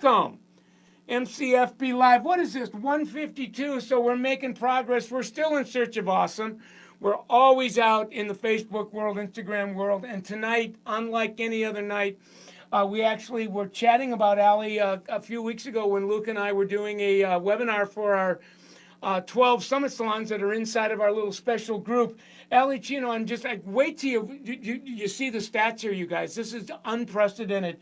welcome. MCFB Live. What is this? 152. So we're making progress. We're still in search of awesome. We're always out in the Facebook world, Instagram world. And tonight, unlike any other night, we actually were chatting about Allie a few weeks ago when Luke and I were doing a webinar for our 12 summit salons that are inside of our little special group. Allie Chino, I wait till you see the stats here, you guys. This is unprecedented.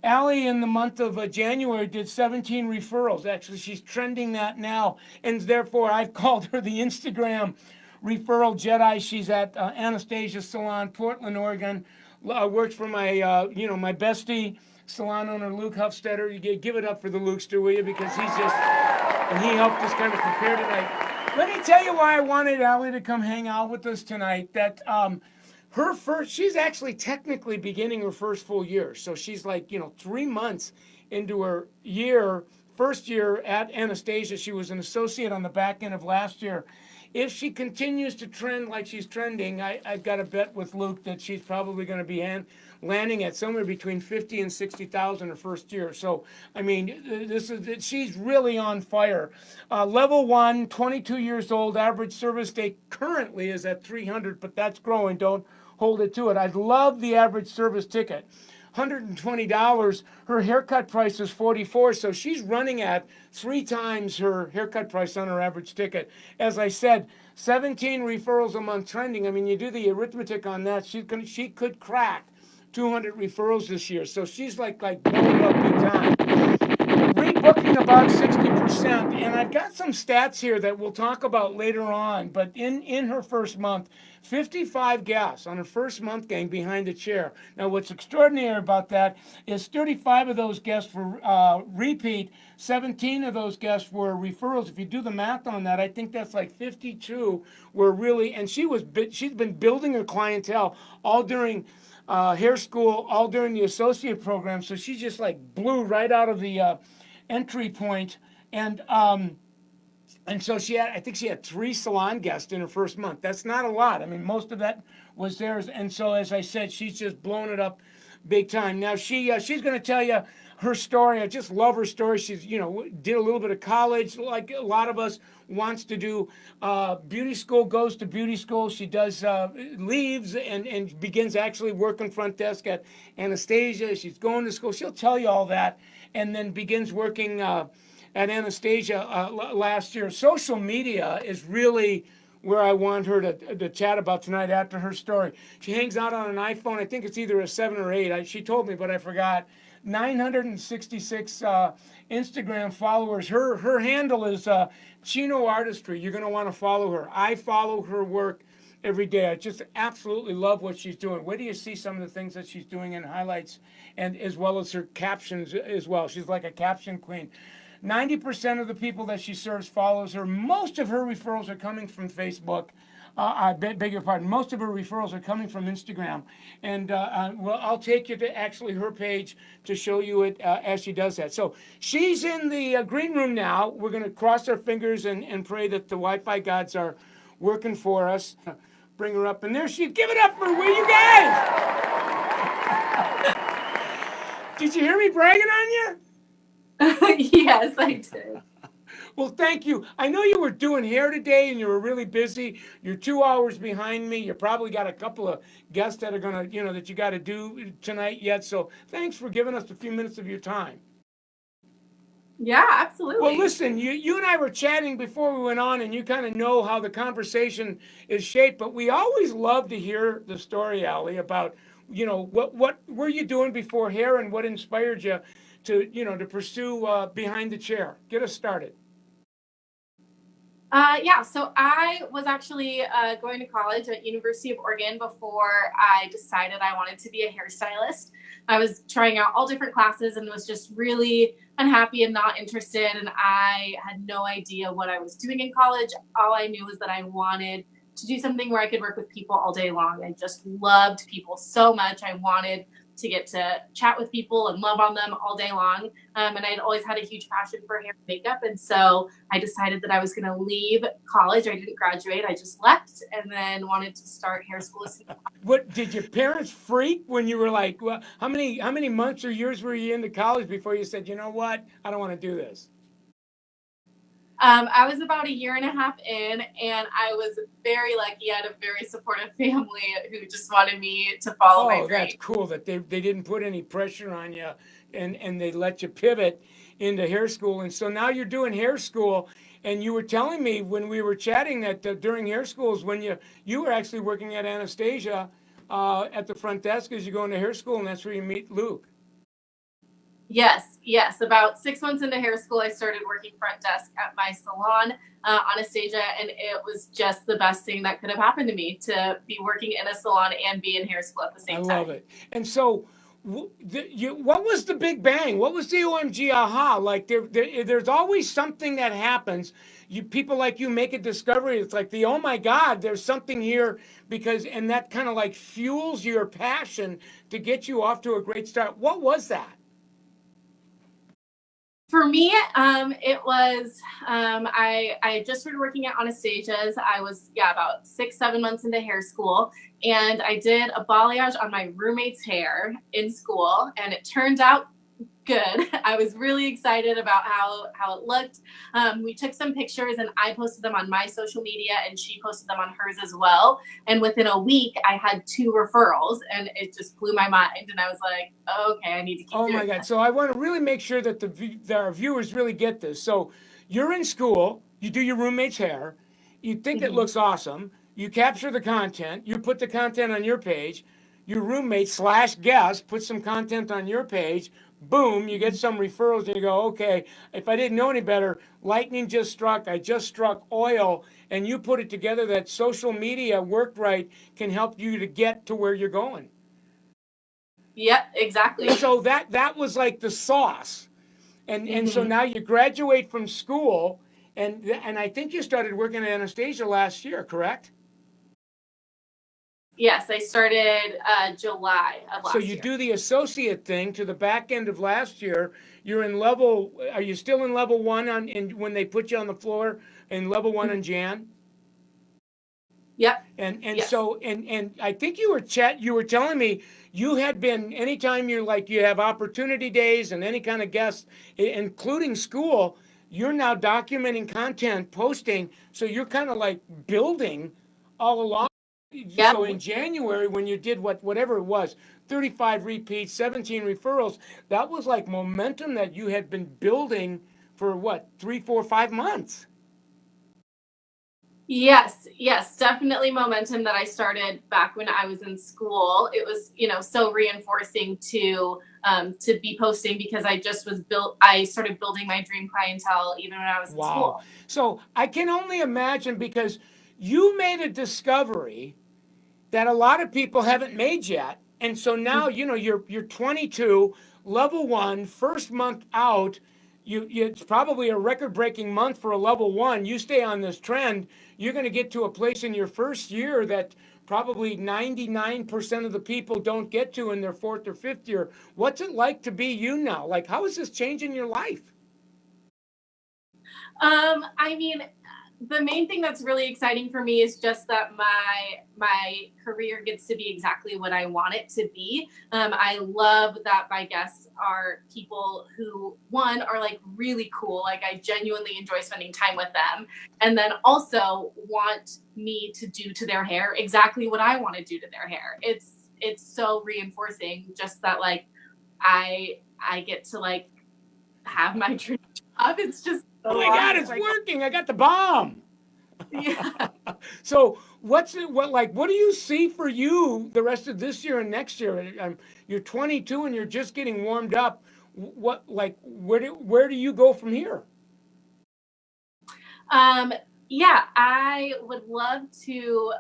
Allie, in the month of January, did 17 referrals. Actually, she's trending that now. And therefore, I've called her the Instagram referral Jedi. She's at Anastasia Salon, Portland, Oregon. Works for my bestie, salon owner, Luke Huffstetter. You give it up for the Lukester, will you? Because and he helped us kind of prepare tonight. Let me tell you why I wanted Allie to come hang out with us tonight. That she's actually technically beginning her first full year. So she's 3 months into her first year at Anastasia. She was an associate on the back end of last year. If she continues to trend like she's trending, I've got a bet with Luke that she's probably going to be landing at somewhere between 50 and 60,000 her first year. So, I mean, she's really on fire. Level 1, 22 years old, average service day currently is at 300, but that's growing. Don't hold it to it. I love the average service ticket. $120. Her haircut price is $44, so she's running at 3 times her haircut price on her average ticket. As I said, 17 referrals a month trending. I mean, you do the arithmetic on that. She could crack 200 referrals this year. So she's like blowing up big time. Rebooking about 60%, and I've got some stats here that we'll talk about later on. But in her first month, 55 guests on her first month, gang, behind the chair. Now, what's extraordinary about that is 35 of those guests were repeat, 17 of those guests were referrals. If you do the math on that, I think that's like 52 were really, and she's been building her clientele all during hair school, all during the associate program. So she just blew right out of the entry point. And so I think she had 3 salon guests in her first month. That's not a lot. I mean, most of that was theirs. And so, as I said, she's just blown it up big time. Now, she's going to tell you her story. I just love her story. She's, did a little bit of college, like a lot of us, wants to do beauty school, goes to beauty school. She does, leaves and begins actually working front desk at Anastasia. She's going to school. She'll tell you all that, and then begins working at Anastasia last year. Social media is really where I want her to chat about tonight after her story. She hangs out on an iPhone. I think it's either a 7 or 8. She told me, but I forgot. 966 Instagram followers. Her handle is Chino Artistry. You're going to want to follow her. I follow her work every day. I just absolutely love what she's doing. Where do you see some of the things that she's doing in highlights, and as well as her captions as well? She's like a caption queen. 90% of the people that she serves follows her. Most of her referrals are coming from Facebook. I beg your pardon. Most of her referrals are coming from Instagram. And I'll take you to actually her page to show you it as she does that. So she's in the green room now. We're going to cross our fingers and pray that the Wi-Fi gods are working for us. Bring her up. And there she is. Give it up for her, will you guys? Did you hear me bragging on you? Yes, I did. Well, thank you. I know you were doing hair today and you were really busy. You're 2 hours behind me. You probably got a couple of guests that are going to, that you got to do tonight yet. So thanks for giving us a few minutes of your time. Yeah, absolutely. Well, listen, you and I were chatting before we went on, and you kind of know how the conversation is shaped, but we always love to hear the story, Allie, about, what were you doing before hair and what inspired you to pursue behind the chair. Get us started. Yeah, so I was actually going to college at University of Oregon before I decided I wanted to be a hairstylist. I was trying out all different classes and was just really unhappy and not interested. And I had no idea what I was doing in college. All I knew was that I wanted to do something where I could work with people all day long. I just loved people so much. I wanted to get to chat with people and love on them all day long. And I'd always had a huge passion for hair and makeup. And so I decided that I was going to leave college. I didn't graduate. I just left and then wanted to start hair school. What did your parents freak when you were like, well, how many months or years were you into college before you said, you know what, I don't want to do this? I was about a year and a half in, and I was very lucky. I had a very supportive family who just wanted me to follow my Oh, that's dream. cool that they didn't put any pressure on you, and they let you pivot into hair school. And so now you're doing hair school. And you were telling me when we were chatting that during hair schools, when you were actually working at Anastasia at the front desk as you go into hair school, and that's where you meet Luke. Yes, yes. About 6 months into hair school, I started working front desk at my salon, Anastasia, and it was just the best thing that could have happened to me to be working in a salon and be in hair school at the I same love time. it. And so, what was the big bang? What was the OMG aha? Like there's always something that happens. You people like you make a discovery. It's like the oh my God, there's something here because and that kind of like fuels your passion to get you off to a great start. What was that? For me, it was I had just started working at Anastasia's. I was about 6 7 months into hair school, and I did a balayage on my roommate's hair in school, and it turned out good. I was really excited about how it looked. We took some pictures and I posted them on my social media and she posted them on hers as well. And within a week, I had 2 referrals and it just blew my mind. And I was like, okay, I need to keep Oh my doing God. this. So I want to really make sure that that our viewers really get this. So you're in school, you do your roommate's hair, you think it Mhm. looks awesome, you capture the content, you put the content on your page, your roommate slash guest puts some content on your page, boom, you get Mhm. some referrals and you go, okay, if I didn't know any better, lightning just struck, I just struck oil, and you put it together that social media worked right can help you to get to where you're going. Yep, exactly. So that was like the sauce. And so Hmm. now you graduate from school and I think you started working at Anastasia last year, correct? Yes, I started July of So last you year. do the associate thing to the back end of last year. You're in level are you still in level 1 on in when they put you on the floor in level 1 in Mhm. Jan? Yep. And Yes. so and I think you were telling me you had been anytime you're like you have opportunity days and any kind of guests, including school, you're now documenting content, posting, so you're kind of like building all along. So Yep. in January when you did whatever it was, 35 repeats, 17 referrals, that was like momentum that you had been building for what, 3 4 5 months. Yes, yes, definitely momentum that I started back when I was in school. It was, so reinforcing to be posting because I just was built. I started building my dream clientele even when I was in Wow. school. So I can only imagine because you made a discovery that a lot of people haven't made yet. And so now, you're 22, level one, first month out. It's probably a record-breaking month for a level one. You stay on this trend, you're going to get to a place in your first year that probably 99% of the people don't get to in their fourth or fifth year. What's it like to be you now? Like, how is this changing your life? I mean, the main thing that's really exciting for me is just that my career gets to be exactly what I want it to be. I love that my guests are people who one are like really cool, like I genuinely enjoy spending time with them, and then also want me to do to their hair exactly what I want to do to their hair. It's so reinforcing just that like I get to like have my dream job. It's just so Oh my God, awesome. it's working. I got the bomb. Yeah. So what do you see for you the rest of this year and next year? You're 22 and you're just getting warmed up. What like where do you go from here? Um, yeah, I would love to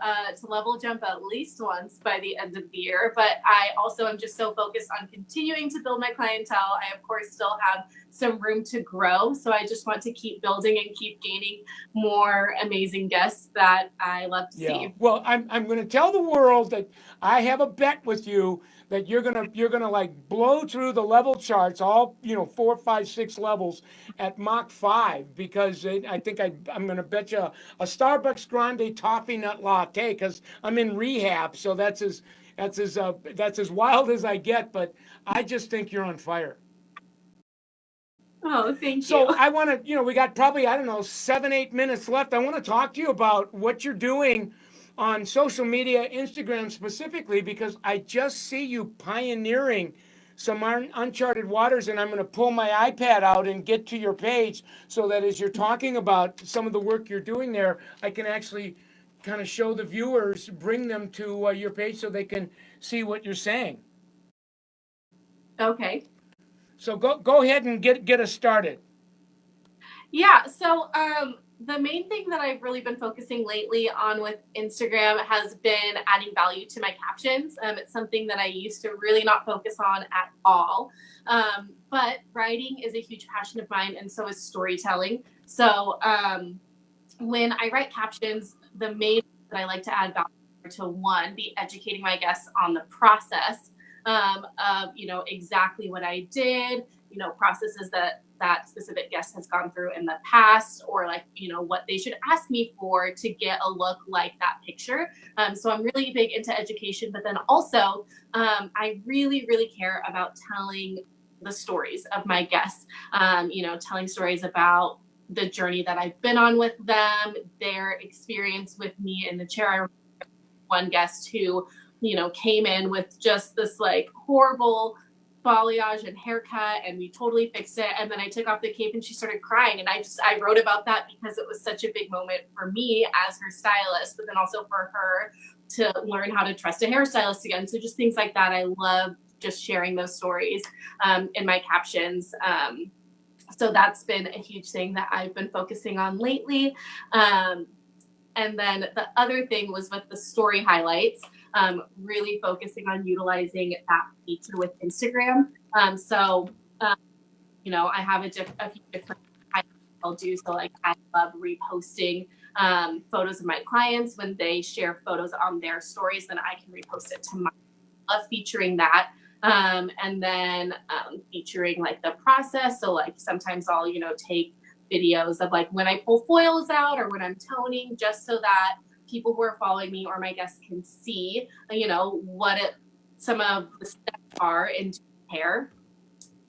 level jump at least once by the end of the year, but I also am just so focused on continuing to build my clientele. I of course still have some room to grow, so I just want to keep building and keep gaining more amazing guests that I love to Yeah. see. Well, I'm going to tell the world that I have a bet with you that you're gonna like blow through the level charts, all 4, 5, 6 levels at Mach 5, because I think I'm gonna bet you a Starbucks Grande toffee nut latte, because I'm in rehab, so that's as wild as I get. But I just think you're on fire. Oh, thank you. So I want to, we got probably, I don't know, 7, 8 minutes left. I want to talk to you about what you're doing on social media, Instagram specifically, because I just see you pioneering some uncharted waters. And I'm going to pull my iPad out and get to your page so that as you're talking about some of the work you're doing there, I can actually kind of show the viewers, bring them to your page so they can see what you're saying. Okay. So go ahead and get us started. Yeah, so the main thing that I've really been focusing lately on with Instagram has been adding value to my captions. It's something that I used to really not focus on at all. But writing is a huge passion of mine, and so is storytelling. So when I write captions, the main thing that I like to add value to, one, be educating my guests on the process of exactly what I did, processes that specific guest has gone through in the past, or like what they should ask me for to get a look like that picture. So I'm really big into education, but then also I really care about telling the stories of my guests. Telling stories about the journey that I've been on with them, their experience with me in the chair. I remember one guest who came in with just this like horrible balayage and haircut, and we totally fixed it, and then I took off the cape and she started crying, and I wrote about that because it was such a big moment for me as her stylist, but then also for her to learn how to trust a hairstylist again. So just things like that. I love just sharing those stories in my captions. So that's been a huge thing that I've been focusing on lately. And then the other thing was with the story highlights, really focusing on utilizing that feature with Instagram. I have a few different highlights I'll do. So like I love reposting photos of my clients when they share photos on their stories, then I can repost it to my. Love featuring that. And then featuring like the process. So like sometimes I'll, take videos of like when I pull foils out or when I'm toning, just so that people who are following me or my guests can see, some of the steps are in hair.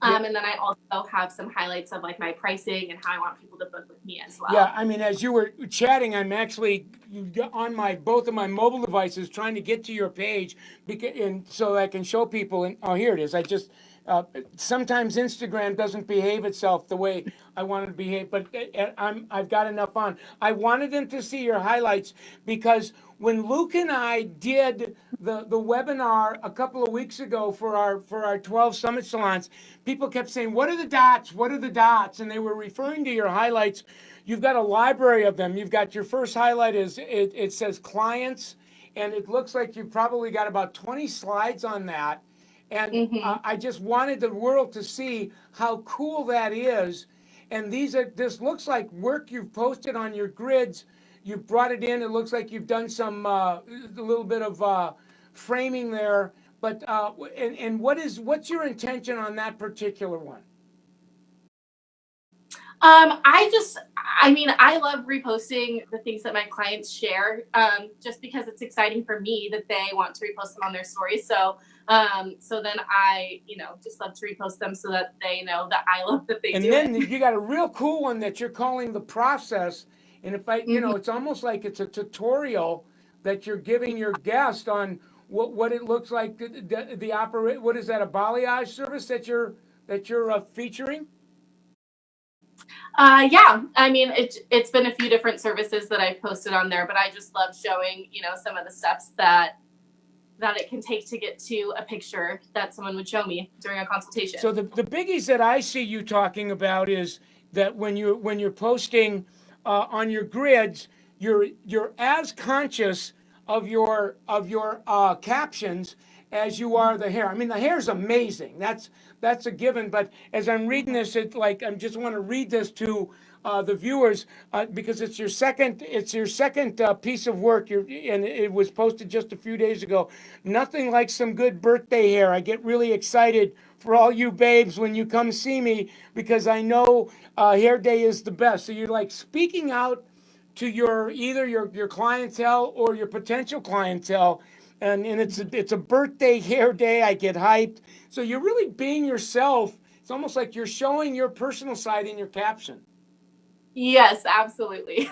And then I also have some highlights of like my pricing and how I want people to book with me as well. Yeah, I mean, as you were chatting, I'm actually on my both of my mobile devices trying to get to your page, and so I can show people. And oh, here it is. I just sometimes Instagram doesn't behave itself the way I want it to behave, but I've got enough on. I wanted them to see your highlights because when Luke and I did the webinar a couple of weeks ago for our 12 summit salons, people kept saying, "What are the dots? What are the dots?" And they were referring to your highlights. You've got a library of them. You've got your first highlight is it says clients, and it looks like you've probably got about 20 slides on that. And I just wanted the world to see how cool that is. And this looks like work you've posted on your grids. You've brought it in. It looks like you've done some a little bit of framing there. But and what's your intention on that particular one? I love reposting the things that my clients share, just because it's exciting for me that they want to repost them on their stories. So then I, just love to repost them so that they know that I love that they and do then it. you got a real cool one that you're calling the process. And if it's almost like it's a tutorial that you're giving your guest on what it looks like the operate. What is that, a balayage service that you're featuring? Yeah, I mean, it's been a few different services that I've posted on there, but I just love showing, some of the steps that it can take to get to a picture that someone would show me during a consultation. So the biggies that I see you talking about is that when you're posting on your grids, you're as conscious of your captions as you are the hair. I mean, the hair is amazing. That's a given. But as I'm reading this, it's like I just want to read this to the viewers, because it's your second piece of work. And it was posted just a few days ago. Nothing like some good birthday hair. I get really excited for all you babes when you come see me because I know hair day is the best. So you're like speaking out to either your clientele or your potential clientele. And it's a birthday hair day. I get hyped. So you're really being yourself. It's almost like you're showing your personal side in your caption. Yes, absolutely.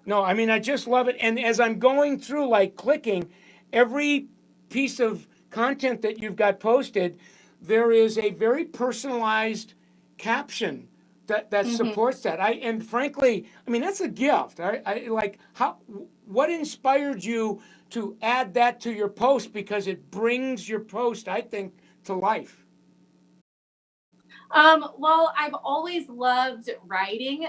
No, I mean, I just love it. And as I'm going through, like clicking every piece of content that you've got posted, there is a very personalized caption that Hmm. supports that. And frankly, I mean, that's a gift. I like what inspired you to add that to your post because it brings your post, I think, to life. Well, I've always loved writing.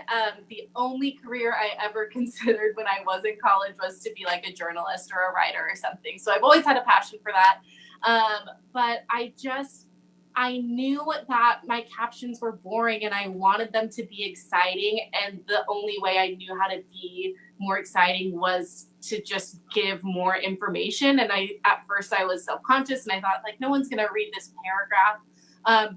The only career I ever considered when I was in college was to be like a journalist or a writer or something. So I've always had a passion for that. But I knew that my captions were boring and I wanted them to be exciting. And the only way I knew how to be more exciting was to just give more information. And at first I was self-conscious and I thought like, no one's going to read this paragraph.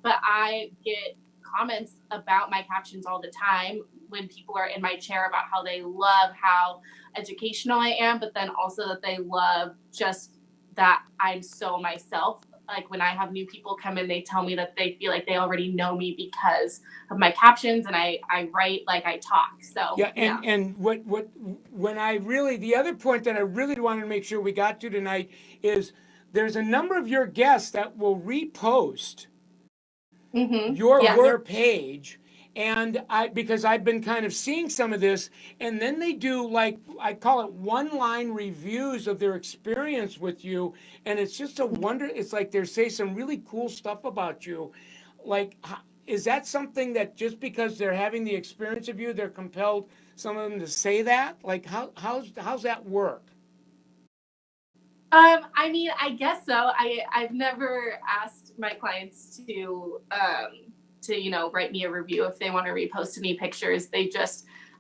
But I get comments about my captions all the time when people are in my chair about how they love how educational I am, but then also that they love just that I'm so myself. Like when I have new people come in, they tell me that they feel like they already know me because of my captions and I write like I talk. So Yeah, and what when I really the other point that I really wanted to make sure we got to tonight is there's a number of your guests that will repost your Yes. work page, and I because I've been kind of seeing some of this, and then they do like I call it one line reviews of their experience with you, and it's just a wonder. It's like they say some really cool stuff about you, like. Is that something that just because they're having the experience of you, they're compelled some of them to say that? Like how's that work? I mean, I guess so. I've never asked my clients to write me a review if they want to repost any pictures.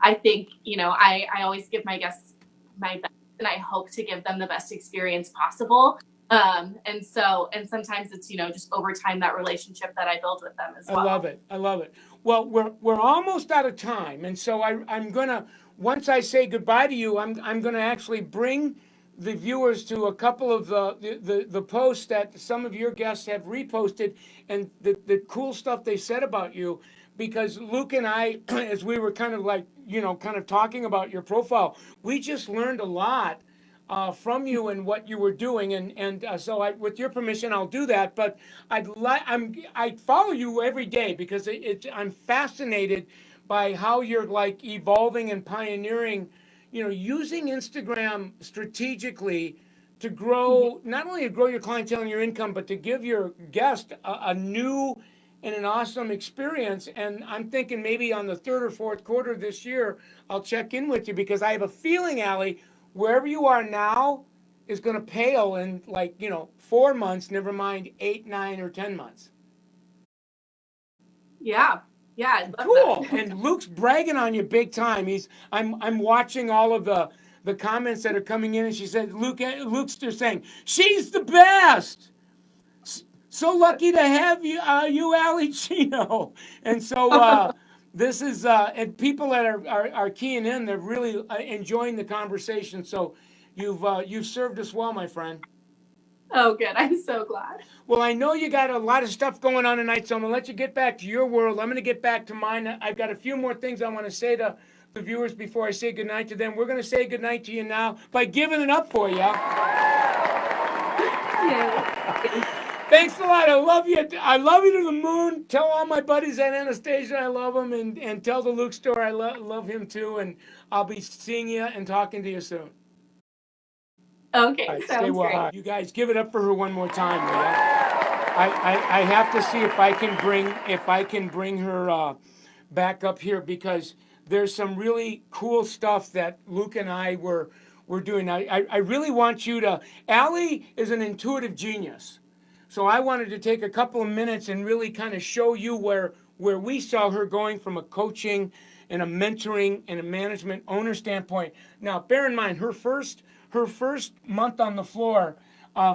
I think I always give my guests my best, and I hope to give them the best experience possible. And sometimes it's just over time that relationship that I build with them as I love well. it. I love it. Well, we're almost out of time, and so I'm gonna once I say goodbye to you, I'm gonna actually bring the viewers to a couple of the posts that some of your guests have reposted and the cool stuff they said about you. Because Luke and I, as we were kind of like kind of talking about your profile, we just learned a lot from you and what you were doing, and so with your permission, I'll do that. But I follow you every day because I'm fascinated by how you're like evolving and pioneering, using Instagram strategically to grow not only to grow your clientele and your income, but to give your guest a new and an awesome experience. And I'm thinking maybe on the third or fourth quarter this year, I'll check in with you because I have a feeling, Allie, wherever you are now is going to pale in like 4 months, never mind 8, 9, or 10 months. Yeah, yeah, I love Cool. that. And Luke's bragging on you big time. I'm watching all of the comments that are coming in, and she said Luke's just saying she's the best. So lucky to have you, Ali Chino. And so this is and people that are keying in, they're really enjoying the conversation. So you've served us well, my friend. Oh, good. I'm so glad. Well, I know you got a lot of stuff going on tonight, so I'm gonna let you get back to your world. I'm gonna get back to mine. I've got a few more things I want to say to the viewers before I say goodnight to them. We're gonna say goodnight to you now by giving it up for you. Yeah. Thanks a lot. I love you. I love you to the moon. Tell all my buddies at Anastasia I love them, and tell the Luke story I love him too. And I'll be seeing you and talking to you soon. All Okay, right, stay sounds well. great. You guys give it up for her one more time, will ya? I have to see if I can bring her back up here because there's some really cool stuff that Luke and I were doing. I really want you to. Allie is an intuitive genius. So I wanted to take a couple of minutes and really kind of show you where we saw her going from a coaching and a mentoring and a management owner standpoint. Now, bear in mind, her first month on the floor,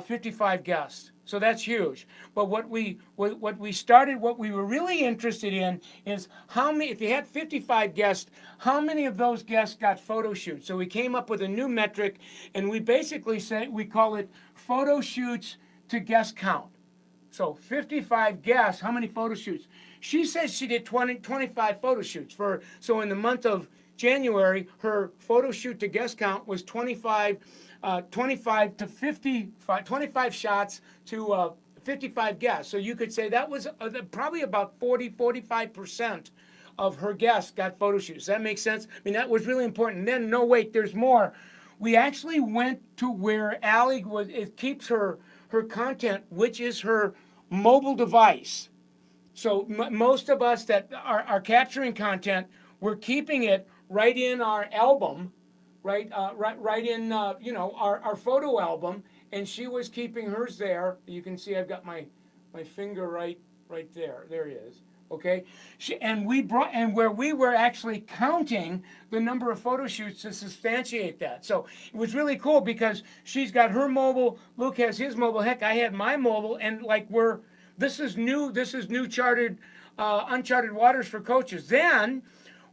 55 guests. So that's huge. But what we were really interested in is how many. If you had 55 guests, how many of those guests got photo shoots? So we came up with a new metric, and we basically say we call it photo shoots to guest count. So 55 guests, how many photo shoots? She says she did 25 photo shoots so in the month of January, her photo shoot to guest count was 25 to 55, 25 shots to 55 guests. So you could say that was probably about 45% of her guests got photo shoots. Does that make sense? I mean, that was really important. And then, no, wait, there's more. We actually went to where Allie keeps her content, which is her mobile device. So most of us that are capturing content, we're keeping it right in our album, right in our photo album, and she was keeping hers there. You can see I've got my finger right there. There he is. Okay, and where we were actually counting the number of photo shoots to substantiate that. So it was really cool because she's got her mobile, Luke has his mobile, heck, I had my mobile, and like this is new uncharted waters for coaches. Then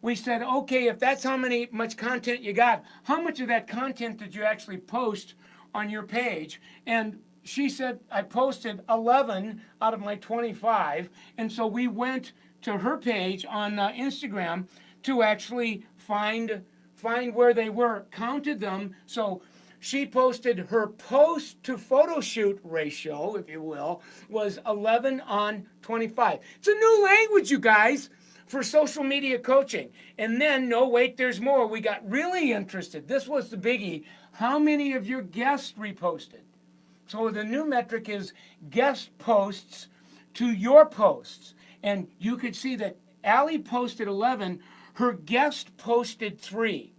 we said, okay, if that's much content you got, how much of that content did you actually post on your page? And she said, I posted 11 out of my 25. And so we went to her page on Instagram to actually find where they were, counted them. So she posted her post to photo shoot ratio, if you will, was 11 on 25. It's a new language, you guys, for social media coaching. And then, no, wait, there's more. We got really interested. This was the biggie. How many of your guests reposted? So the new metric is guest posts to your posts. And you could see that Allie posted 11, her guest posted 3.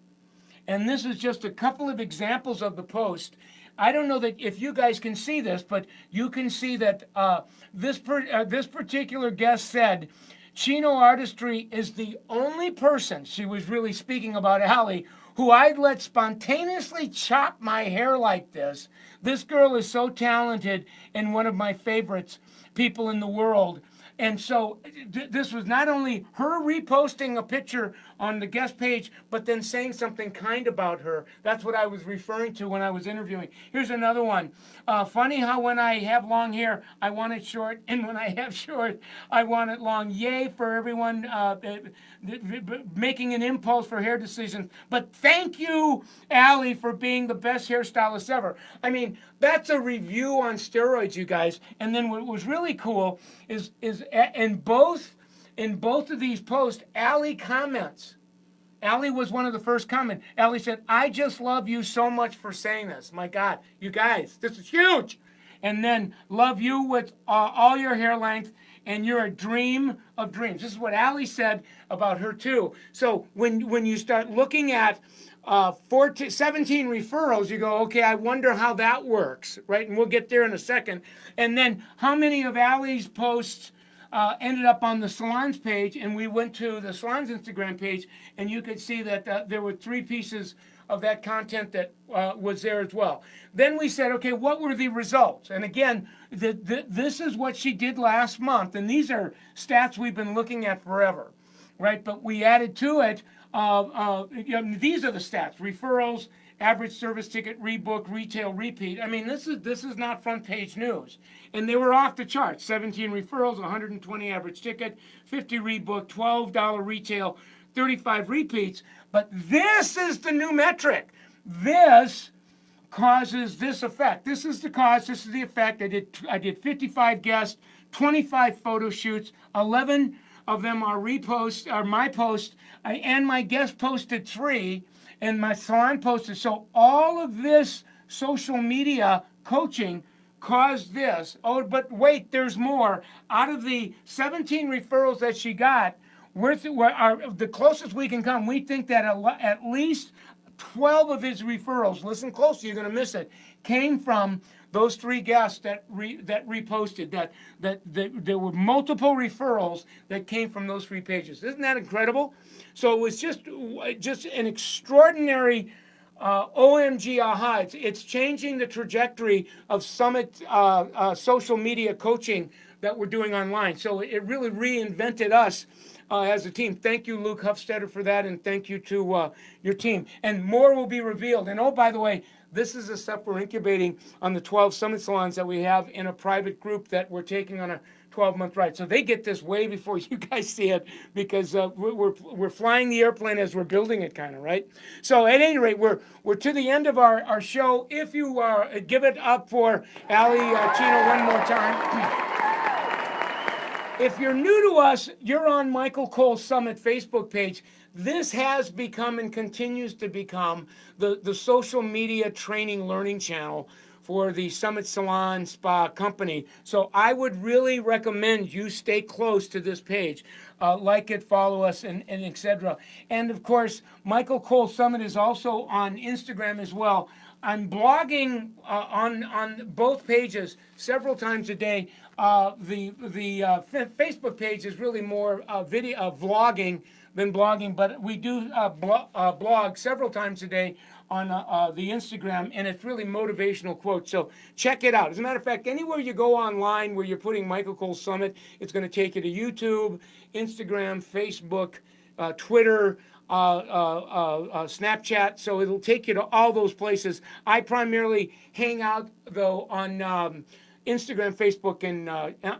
And this is just a couple of examples of the post. I don't know that if you guys can see this, but you can see that this particular guest said, Chino Artistry is the only person, she was really speaking about Allie, who I'd let spontaneously chop my hair like this. This girl is so talented and one of my favorites people in the world. And so this was not only her reposting a picture on the guest page, but then saying something kind about her. That's what I was referring to when I was interviewing. Here's another one. Funny how when I have long hair, I want it short, and when I have short, I want it long. Yay for everyone making an impulse for hair decisions. But thank you, Allie, for being the best hairstylist ever. I mean, that's a review on steroids, you guys. And then what was really cool is in both of these posts, Allie comments. Allie was one of the first comments. Allie said, I just love you so much for saying this. My God, you guys, this is huge. And then love you with all your hair length, and you're a dream of dreams. This is what Allie said about her too. So when you start looking at 17 referrals, you go, okay, I wonder how that works, right? And we'll get there in a second. And then how many of Allie's posts ended up on the salon's page? And we went to the salon's Instagram page, and you could see that there were 3 pieces of that content that was there as well. Then we said, okay, what were the results? And again, this is what she did last month, and these are stats we've been looking at forever, right? But we added to it, these are the stats: referrals, average service ticket, rebook, retail, repeat. I mean, this is not front page news. And they were off the charts. 17 referrals, 120 average ticket, 50 rebook, $12 retail, 35 repeats. But this is the new metric. This causes this effect. This is the cause, this is the effect. I did 55 guests, 25 photo shoots, 11 of them are my posts, and my guest posted 3, and my salon posted. So all of this social media coaching caused this. Oh, but wait, there's more. Out of the 17 referrals that she got, the closest we can come, we think that at least 12 of his referrals, listen closely, you're going to miss it, came from those 3 guests that reposted that there were multiple referrals that came from those 3 pages. Isn't that incredible? So it was just an extraordinary OMG aha. It's changing the trajectory of Summit social media coaching that we're doing online. So it really reinvented us as a team. Thank you, Luke Hufstetter, for that, and thank you to your team. And more will be revealed. And oh, by the way, this is the stuff we're incubating on the 12 Summit Salons that we have in a private group that we're taking on a 12-month ride. So they get this way before you guys see it, because we're flying the airplane as we're building it, kind of, right? So at any rate, we're to the end of our show. If you give it up for Ali Chino one more time. If you're new to us, you're on Michael Cole Summit Facebook page. This has become and continues to become the social media training learning channel for the Summit Salon Spa Company. So I would really recommend you stay close to this page. Like it, follow us, and etc. And of course, Michael Cole Summit is also on Instagram as well. I'm blogging on both pages several times a day. The Facebook page is really more video vlogging than blogging, but we do blog several times a day on the Instagram, and it's really motivational quotes. So check it out. As a matter of fact, anywhere you go online where you're putting Michael Cole Summit, it's going to take you to YouTube, Instagram, Facebook, Twitter, Snapchat. So it'll take you to all those places. I primarily hang out, though, on Instagram, Facebook, and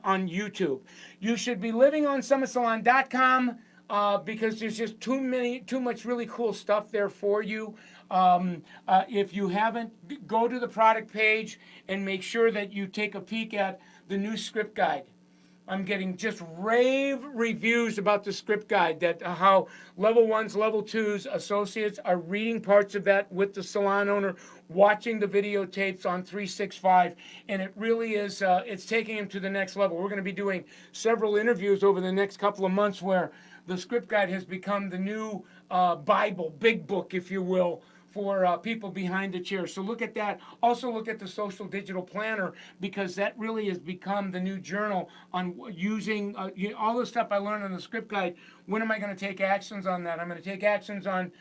on YouTube. You should be living on summitsalon.com. Because there's just too much really cool stuff there for you. If you haven't, go to the product page and make sure that you take a peek at the new script guide. I'm getting just rave reviews about the script guide, that how level 1s, level 2s, associates are reading parts of that with the salon owner, watching the videotapes on 365, and it really is, it's taking them to the next level. We're going to be doing several interviews over the next couple of months where the script guide has become the new Bible, big book, if you will, for people behind the chair. So look at that. Also look at the social digital planner, because that really has become the new journal on using all the stuff I learned on the script guide. When am I going to take actions on that? I'm going to take actions on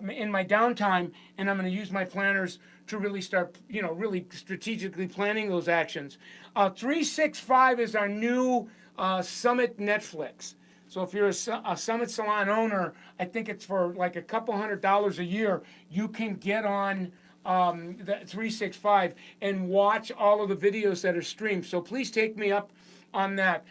in my downtime, and I'm going to use my planners to really start, really strategically planning those actions. 365 is our new Summit Netflix. So if you're a Summit Salon owner, I think it's for like a couple $100 a year, you can get on the 365 and watch all of the videos that are streamed. So please take me up on that.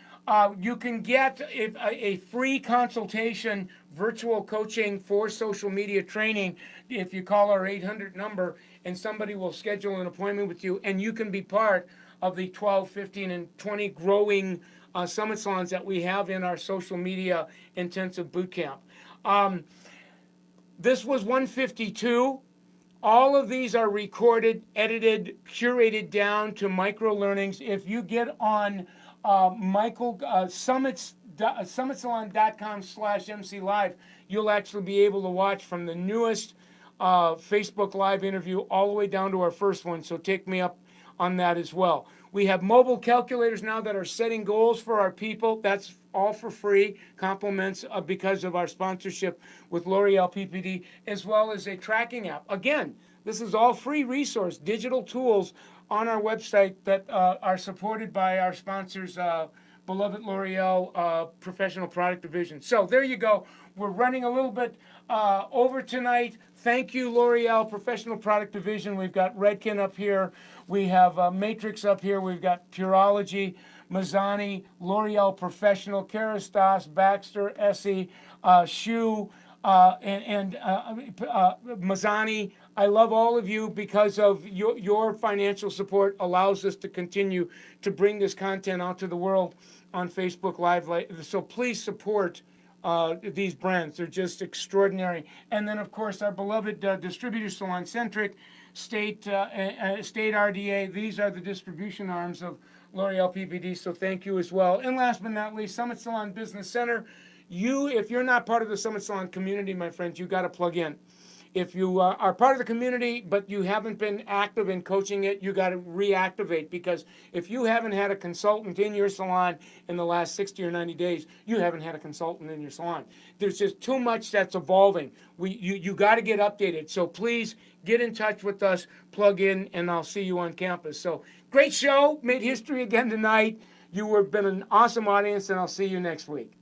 You can get a free consultation, virtual coaching for social media training if you call our 800 number, and somebody will schedule an appointment with you, and you can be part of the 12, 15, and 20 growing Summit Salons that we have in our social media intensive boot camp. This was 152. All of these are recorded, edited, curated down to micro learnings. If you get on summitsalon.com/MC Live, you'll actually be able to watch from the newest Facebook Live interview all the way down to our first one. So take me up on that as well. We have mobile calculators now that are setting goals for our people. That's all for free, compliments because of our sponsorship with L'Oreal PPD, as well as a tracking app. Again, this is all free resource, digital tools on our website that are supported by our sponsors, beloved L'Oreal Professional Product Division. So there you go. We're running a little bit over tonight. Thank you, L'Oreal Professional Product Division. We've got Redken up here. We have Matrix up here. We've got Purology, Mazzani, L'Oreal Professional, Kerastase, Baxter, Essie, Shu, and Mazzani. I love all of you because of your financial support allows us to continue to bring this content out to the world on Facebook Live. So please support these brands. They're just extraordinary. And then, of course, our beloved distributor, Salon Centric, State RDA. These are the distribution arms of L'Oreal PPD, so thank you as well. And last but not least, Summit Salon Business Center. If you're not part of the Summit Salon community, my friends, you got to plug in. If you are part of the community, but you haven't been active in coaching it, you got to reactivate, because if you haven't had a consultant in your salon in the last 60 or 90 days, you haven't had a consultant in your salon. There's just too much that's evolving. You got to get updated. So please get in touch with us, plug in, and I'll see you on campus. So great show, made history again tonight. You have been an awesome audience, and I'll see you next week.